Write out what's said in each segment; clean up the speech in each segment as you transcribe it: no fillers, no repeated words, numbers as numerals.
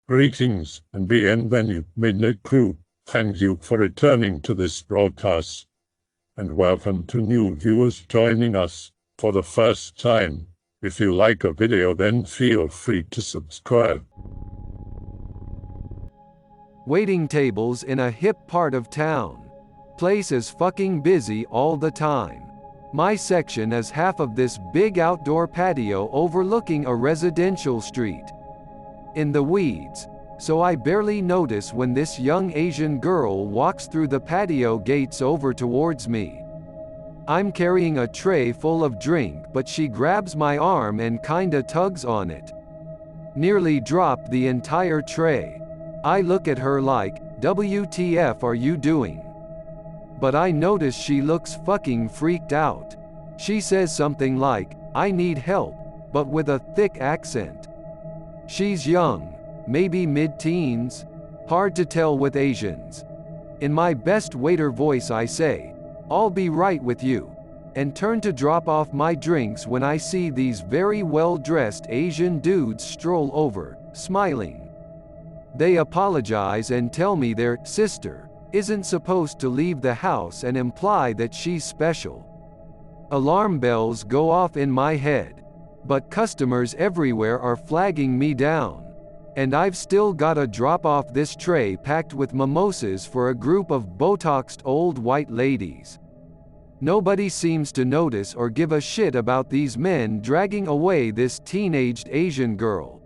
Greetings and bienvenue, Midnight Crew. Thank you for returning to this broadcast. And welcome to new viewers joining us for the first time. If you like a video, then feel free to subscribe. Waiting tables in a hip part of town. Place is fucking busy all the time. My section is half of this big outdoor patio overlooking a residential street. In the weeds, so I barely notice when this young Asian girl walks through the patio gates over towards me. I'm carrying a tray full of drink, but she grabs my arm and kinda tugs on it. Nearly dropped the entire tray. I look at her like, WTF are you doing? But I notice she looks fucking freaked out. She says something like, I need help, but with a thick accent. She's young, maybe mid-teens, hard to tell with Asians. In my best waiter voice I say, I'll be right with you, and turn to drop off my drinks when I see these very well-dressed Asian dudes stroll over, smiling. They apologize and tell me their sister isn't supposed to leave the house and imply that she's special. Alarm bells go off in my head. But customers everywhere are flagging me down. And I've still gotta drop off this tray packed with mimosas for a group of Botoxed old white ladies. Nobody seems to notice or give a shit about these men dragging away this teenaged Asian girl.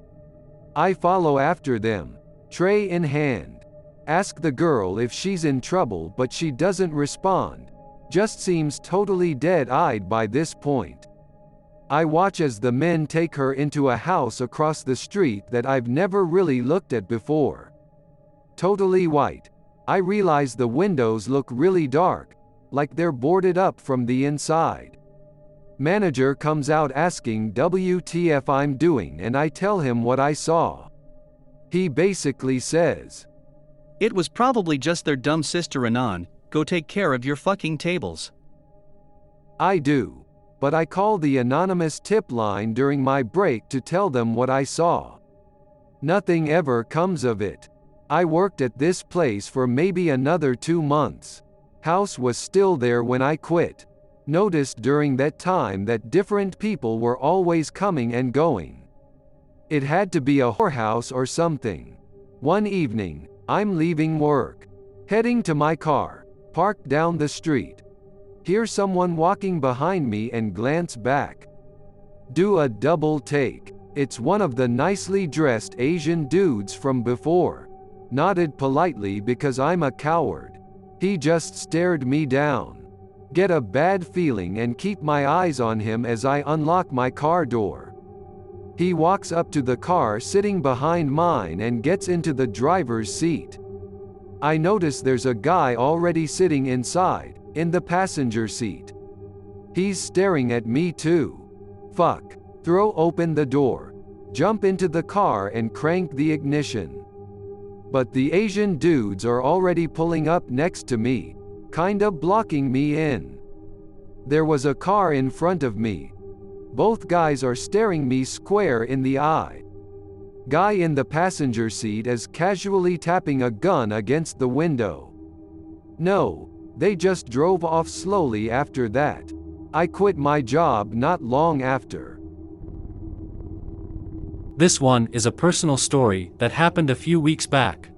I follow after them, tray in hand. Ask the girl if she's in trouble, but she doesn't respond. Just seems totally dead-eyed by this point. I watch as the men take her into a house across the street that I've never really looked at before. Totally white. I realize the windows look really dark, like they're boarded up from the inside. Manager comes out asking WTF I'm doing, and I tell him what I saw. He basically says, It was probably just their dumb sister Anon, go take care of your fucking tables. I do. But I call the anonymous tip line during my break to tell them what I saw. Nothing ever comes of it. I worked at this place for maybe another 2 months. House was still there when I quit. Noticed during that time that different people were always coming and going. It had to be a whorehouse or something. One evening, I'm leaving work. Heading to my car, parked down the street. Hear someone walking behind me and glance back. Do a double take. It's one of the nicely dressed Asian dudes from before. Nodded politely because I'm a coward. He just stared me down. Get a bad feeling and keep my eyes on him as I unlock my car door. He walks up to the car sitting behind mine and gets into the driver's seat. I notice there's a guy already sitting inside, in the passenger seat. He's staring at me too. Fuck. Throw open the door, jump into the car and crank the ignition. But the Asian dudes are already pulling up next to me, kinda blocking me in. There was a car in front of me. Both guys are staring me square in the eye. Guy in the passenger seat is casually tapping a gun against the window. No. They just drove off slowly after that. I quit my job not long after. This one is a personal story that happened a few weeks back.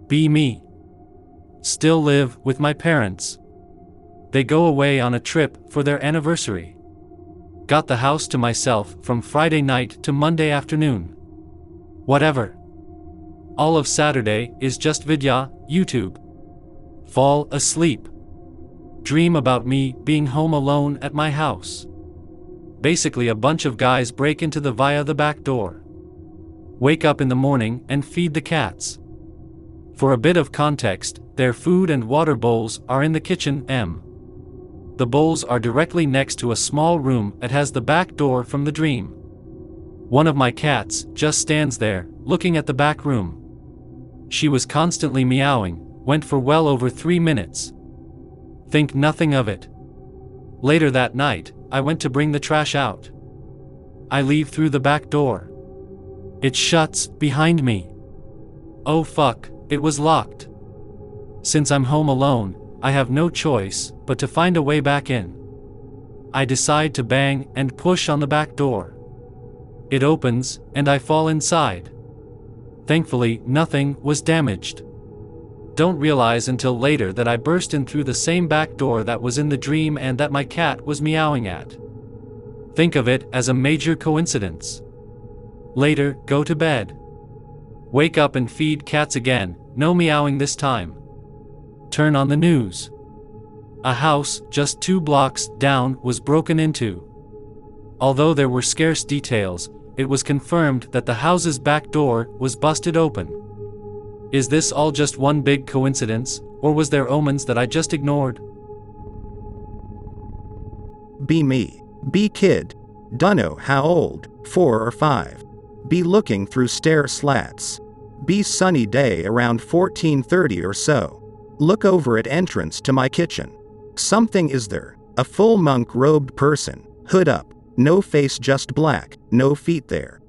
Be me. Still live with my parents. They go away on a trip for their anniversary. Got the house to myself from Friday night to Monday afternoon. Whatever. All of Saturday is just vidya, YouTube. Fall asleep. Dream about me being home alone at my house. Basically a bunch of guys break into via the back door. Wake up in the morning and feed the cats. For a bit of context, their food and water bowls are in the kitchen. The bowls are directly next to a small room that has the back door from the dream. One of my cats just stands there, looking at the back room. She was constantly meowing. Went for well over 3 minutes. Think nothing of it. Later that night, I went to bring the trash out. I leave through the back door. It shuts behind me. Oh fuck, it was locked. Since I'm home alone, I have no choice but to find a way back in. I decide to bang and push on the back door. It opens, and I fall inside. Thankfully, nothing was damaged. Don't realize until later that I burst in through the same back door that was in the dream and that my cat was meowing at. Think of it as a major coincidence. Later, go to bed. Wake up and feed cats again, no meowing this time. Turn on the news. A house just 2 blocks down was broken into. Although there were scarce details, it was confirmed that the house's back door was busted open. Is this all just one big coincidence, or was there omens that I just ignored? Be me. Be kid. Dunno how old, 4 or 5. Be looking through stair slats. Be sunny day around 14:30 or so. Look over at entrance to my kitchen. Something is there. A full monk-robed person, hood up, no face just black, no feet there.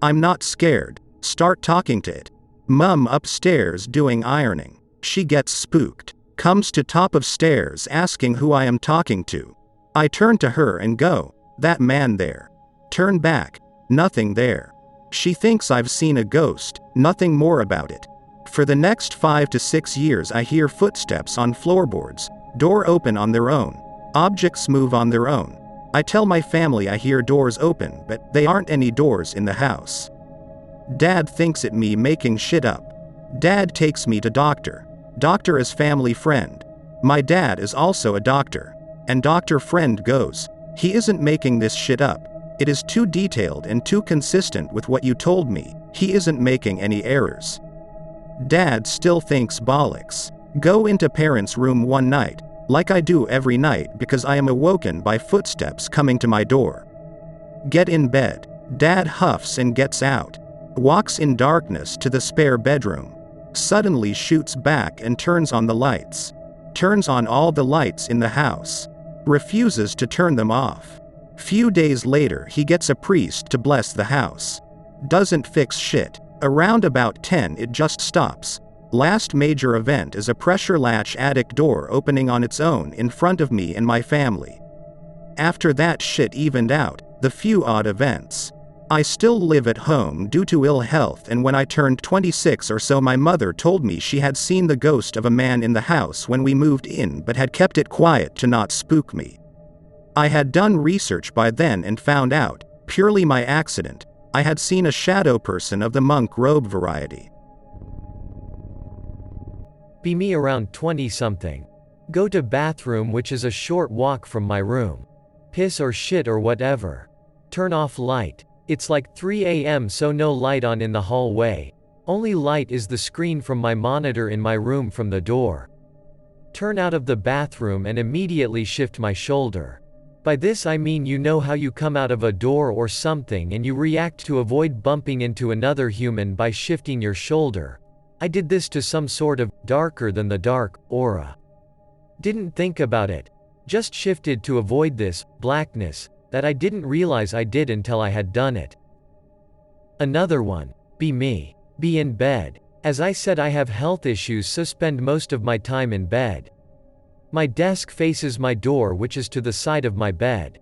I'm not scared. Start talking to it. Mum upstairs doing ironing. She gets spooked. Comes to top of stairs asking who I am talking to. I turn to her and go, that man there. Turn back. Nothing there. She thinks I've seen a ghost, nothing more about it. For the next 5 to 6 years I hear footsteps on floorboards, door open on their own, objects move on their own. I tell my family I hear doors open, but they aren't any doors in the house. Dad thinks it me making shit up. Dad takes me to doctor. Doctor is family friend. My dad is also a doctor. And doctor friend goes, he isn't making this shit up. It is too detailed and too consistent with what you told me. He isn't making any errors. Dad still thinks bollocks. Go into parents' room one night, like I do every night because I am awoken by footsteps coming to my door. Get in bed. Dad huffs and gets out. Walks in darkness to the spare bedroom. Suddenly shoots back and turns on the lights. Turns on all the lights in the house. Refuses to turn them off. Few days later he gets a priest to bless the house. Doesn't fix shit. Around about 10 it just stops. Last major event is a pressure latch attic door opening on its own in front of me and my family. After that shit evened out, the few odd events. I still live at home due to ill health, and when I turned 26 or so my mother told me she had seen the ghost of a man in the house when we moved in but had kept it quiet to not spook me. I had done research by then and found out, purely my accident, I had seen a shadow person of the monk robe variety. Be me around 20-something. Go to bathroom which is a short walk from my room. Piss or shit or whatever. Turn off light. It's like 3 a.m. so no light on in the hallway. Only light is the screen from my monitor in my room from the door. Turn out of the bathroom and immediately shift my shoulder. By this I mean you know how you come out of a door or something and you react to avoid bumping into another human by shifting your shoulder. I did this to some sort of darker than the dark aura. Didn't think about it. Just shifted to avoid this blackness that I didn't realize I did until I had done it. Another one. Be me. Be in bed. As I said, I have health issues, so spend most of my time in bed. My desk faces my door, which is to the side of my bed.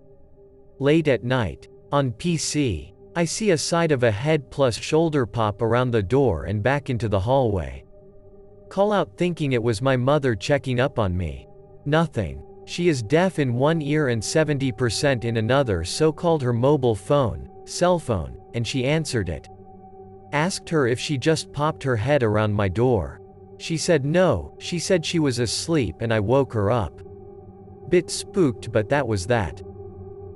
Late at night, on PC, I see a side of a head plus shoulder pop around the door and back into the hallway. Call out thinking it was my mother checking up on me. Nothing. She is deaf in one ear and 70% in another, so called her mobile phone, cell phone, and she answered it. Asked her if she just popped her head around my door. She said no, she said she was asleep and I woke her up. Bit spooked, but that was that.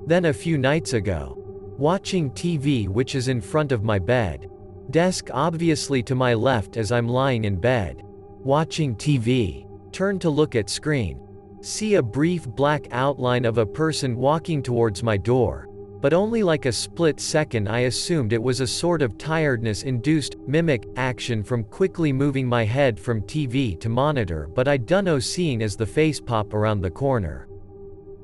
Then a few nights ago, watching TV which is in front of my bed. Desk obviously to my left as I'm lying in bed. Watching TV. Turn to look at screen. See a brief black outline of a person walking towards my door. But only like a split second. I assumed it was a sort of tiredness-induced, mimic, action from quickly moving my head from TV to monitor, but I dunno seeing as the face pop around the corner.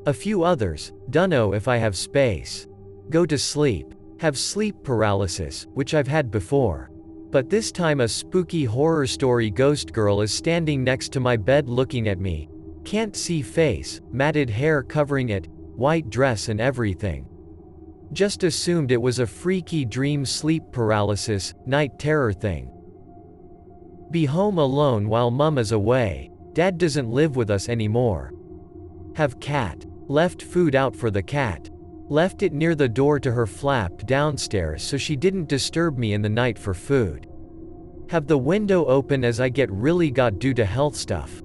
A few others, dunno if I have space. Go to sleep. Have sleep paralysis, which I've had before. But this time a spooky horror story ghost girl is standing next to my bed looking at me. Can't see face, matted hair covering it, white dress and everything. Just assumed it was a freaky dream sleep paralysis, night terror thing. Be home alone while mum is away. Dad doesn't live with us anymore. Have cat. Left food out for the cat. Left it near the door to her flap downstairs so she didn't disturb me in the night for food. Have the window open as I get really got due to health stuff.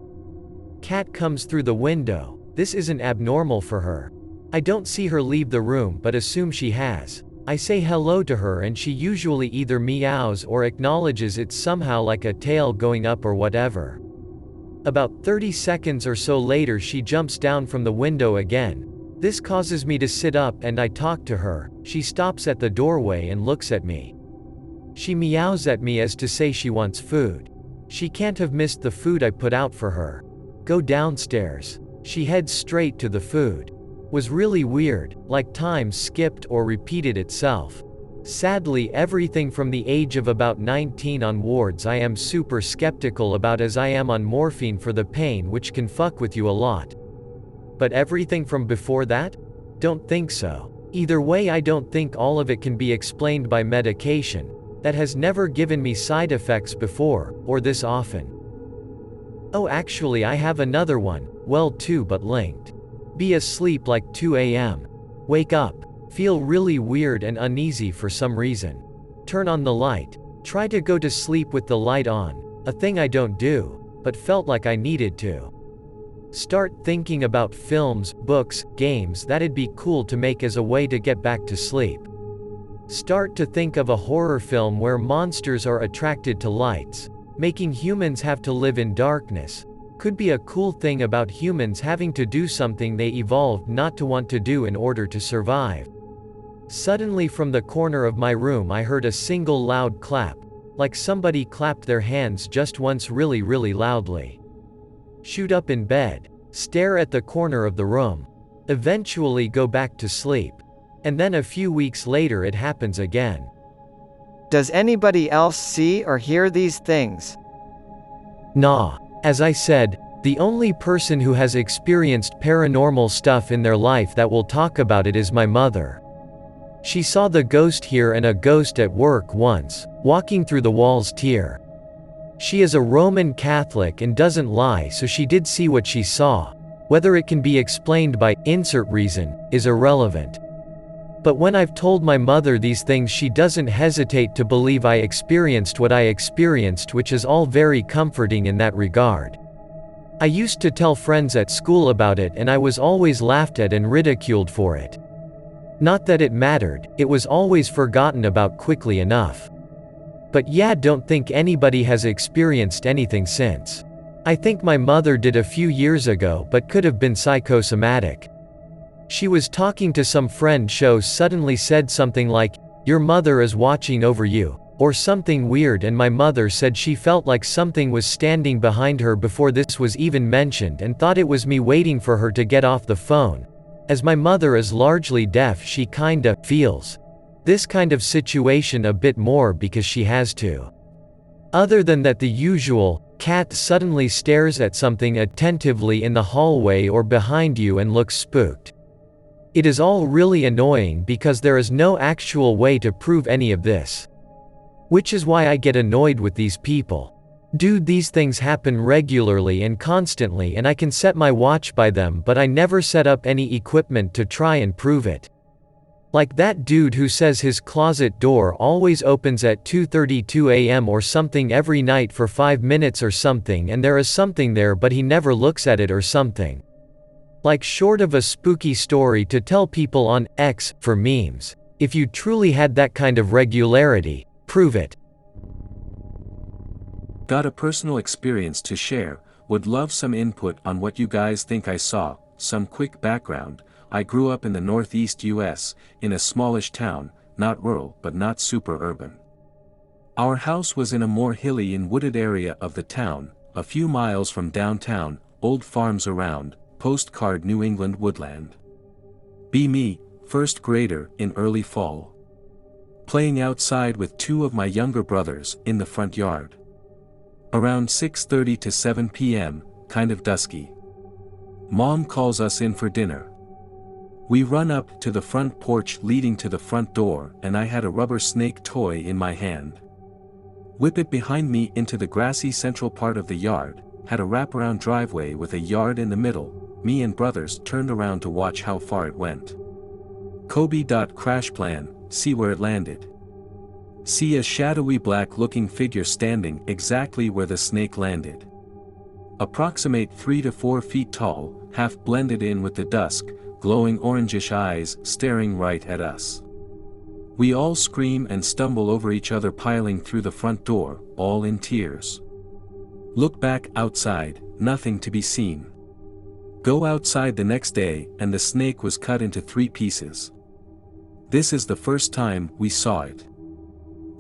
Cat comes through the window. This isn't abnormal for her. I don't see her leave the room but assume she has. I say hello to her and she usually either meows or acknowledges it somehow like a tail going up or whatever. About 30 seconds or so later she jumps down from the window again. This causes me to sit up and I talk to her. She stops at the doorway and looks at me. She meows at me as to say she wants food. She can't have missed the food I put out for her. Go downstairs. She heads straight to the food. Was really weird, like time skipped or repeated itself. Sadly, everything from the age of about 19 onwards I am super skeptical about as I am on morphine for the pain which can fuck with you a lot. But everything from before that? Don't think so. Either way, I don't think all of it can be explained by medication. That has never given me side effects before, or this often. Oh, actually I have another one, well too but linked. Be asleep like 2 a.m. Wake up. Feel really weird and uneasy for some reason. Turn on the light. Try to go to sleep with the light on, a thing I don't do, but felt like I needed to. Start thinking about films, books, games that'd be cool to make as a way to get back to sleep. Start to think of a horror film where monsters are attracted to lights. Making humans have to live in darkness. Could be a cool thing about humans having to do something they evolved not to want to do in order to survive. Suddenly from the corner of my room I heard a single loud clap, like somebody clapped their hands just once really loudly. Shoot up in bed. Stare at the corner of the room. Eventually go back to sleep. And then a few weeks later it happens again. Does anybody else see or hear these things? Nah. As I said, the only person who has experienced paranormal stuff in their life that will talk about it is my mother. She saw the ghost here and a ghost at work once, walking through the walls here. She is a Roman Catholic and doesn't lie, so she did see what she saw. Whether it can be explained by insert reason is irrelevant. But when I've told my mother these things, she doesn't hesitate to believe I experienced what I experienced, which is all very comforting in that regard. I used to tell friends at school about it and I was always laughed at and ridiculed for it. Not that it mattered, it was always forgotten about quickly enough. But yeah, don't think anybody has experienced anything since. I think my mother did a few years ago, but could have been psychosomatic. She was talking to some friend, suddenly said something like, "Your mother is watching over you," or something weird, and my mother said she felt like something was standing behind her before this was even mentioned and thought it was me waiting for her to get off the phone. As my mother is largely deaf, she kinda feels this kind of situation a bit more because she has to. Other than that, the usual, cat suddenly stares at something attentively in the hallway or behind you and looks spooked. It is all really annoying because there is no actual way to prove any of this. Which is why I get annoyed with these people. Dude, these things happen regularly and constantly and I can set my watch by them, but I never set up any equipment to try and prove it. Like that dude who says his closet door always opens at 2:32 a.m. or something every night for 5 minutes or something, and there is something there but he never looks at it or something. Like, short of a spooky story to tell people on X for memes. If you truly had that kind of regularity, prove it. Got a personal experience to share, would love some input on what you guys think I saw. Some quick background: I grew up in the northeast US, in a smallish town, not rural but not super urban. Our house was in a more hilly and wooded area of the town, a few miles from downtown, old farms around, postcard New England Woodland. Be me, first grader, in early fall. playing outside with two of my younger brothers in the front yard. Around 6:30 to 7 p.m., kind of dusky. Mom calls us in for dinner. We run up to the front porch leading to the front door, and I had a rubber snake toy in my hand. Whip it behind me into the grassy central part of the yard, had a wraparound driveway with a yard in the middle. Me and brothers turned around to watch how far it went. Kobe. Crash plan, see where it landed. See a shadowy black-looking figure standing exactly where the snake landed. Approximate 3 to 4 feet tall, half blended in with the dusk, glowing orangish eyes staring right at us. We all scream and stumble over each other piling through the front door, all in tears. Look back outside, nothing to be seen. Go outside the next day and the snake was cut into 3 pieces. This is the first time we saw it.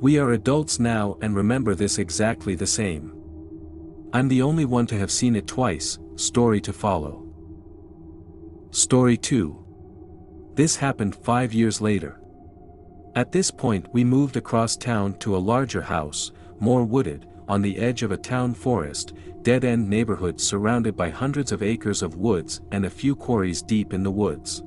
We are adults now and remember this exactly the same. I'm the only one to have seen it twice. Story to follow. Story 2. This happened 5 years later. At this point we moved across town to a larger house, more wooded, on the edge of a town forest, dead-end neighborhood surrounded by hundreds of acres of woods and a few quarries deep in the woods.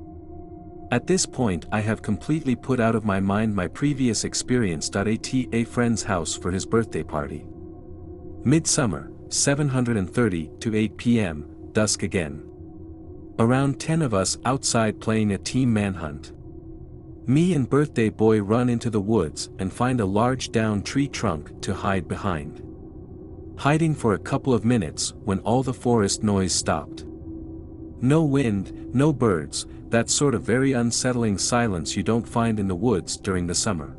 At this point I have completely put out of my mind my previous experience. At a friend's house for his birthday party. Midsummer, 7:30 to 8 p.m., dusk again. Around 10 of us outside playing a team manhunt. Me and birthday boy run into the woods and find a large down tree trunk to hide behind. Hiding for a couple of minutes when all the forest noise stopped. No wind, no birds, that sort of very unsettling silence you don't find in the woods during the summer.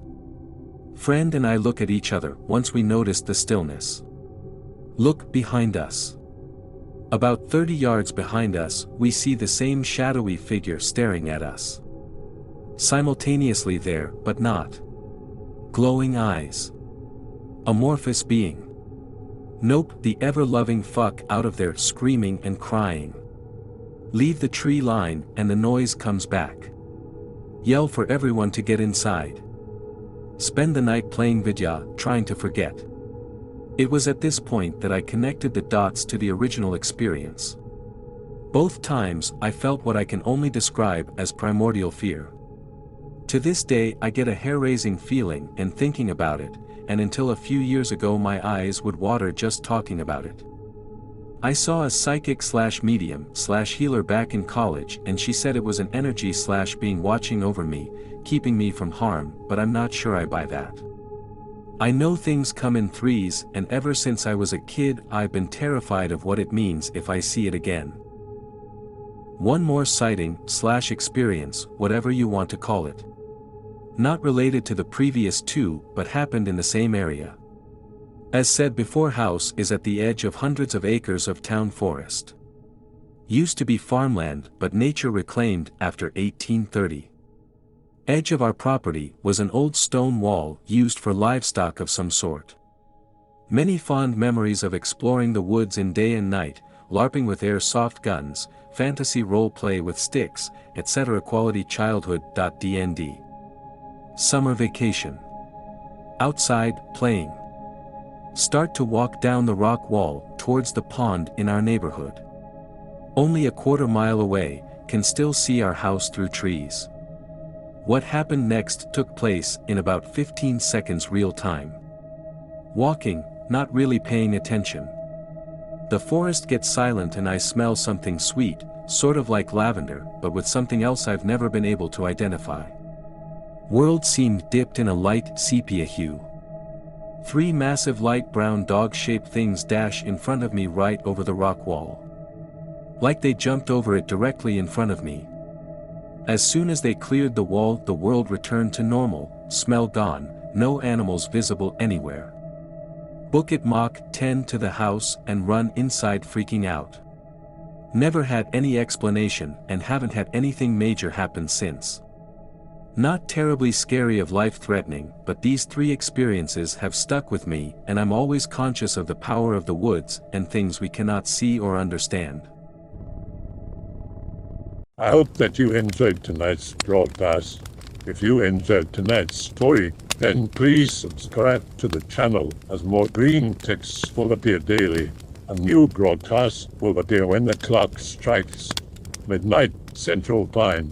Friend and I look at each other once we notice the stillness. Look behind us. About 30 yards behind us, we see the same shadowy figure staring at us. Simultaneously there, but not. Glowing eyes. Amorphous being. Nope, the ever-loving fuck out of there screaming and crying. Leave the tree line and the noise comes back. Yell for everyone to get inside. Spend the night playing vidya, trying to forget. It was at this point that I connected the dots to the original experience. Both times I felt what I can only describe as primordial fear. To this day I get a hair-raising feeling and thinking about it, and until a few years ago my eyes would water just talking about it. I saw a psychic/medium/healer back in college and she said it was an energy/being watching over me, keeping me from harm, but I'm not sure I buy that. I know things come in threes and ever since I was a kid I've been terrified of what it means if I see it again. One more sighting/experience, whatever you want to call it. Not related to the previous 2 but happened in the same area. As said before, house is at the edge of hundreds of acres of town forest. Used to be farmland but nature reclaimed after 1830. Edge of our property was an old stone wall used for livestock of some sort. Many fond memories of exploring the woods in day and night, LARPing with airsoft guns, fantasy role play with sticks, etc. Quality childhood. DND. Summer vacation. Outside, playing. Start to walk down the rock wall towards the pond in our neighborhood. Only a quarter mile away, can still see our house through trees. What happened next took place in about 15 seconds real time. Walking, not really paying attention. The forest gets silent and I smell something sweet, sort of like lavender, but with something else I've never been able to identify. World seemed dipped in a light sepia hue. 3 massive light brown dog-shaped things dash in front of me right over the rock wall. Like they jumped over it directly in front of me. As soon as they cleared the wall, the world returned to normal, smell gone, no animals visible anywhere. Book it Mach 10 to the house and run inside freaking out. Never had any explanation and haven't had anything major happen since. Not terribly scary or life-threatening, but these 3 experiences have stuck with me and I'm always conscious of the power of the woods and things we cannot see or understand. I hope that you enjoyed tonight's broadcast. If you enjoyed tonight's story, then please subscribe to the channel as more green texts will appear daily. A new broadcast will appear when the clock strikes midnight Central Time.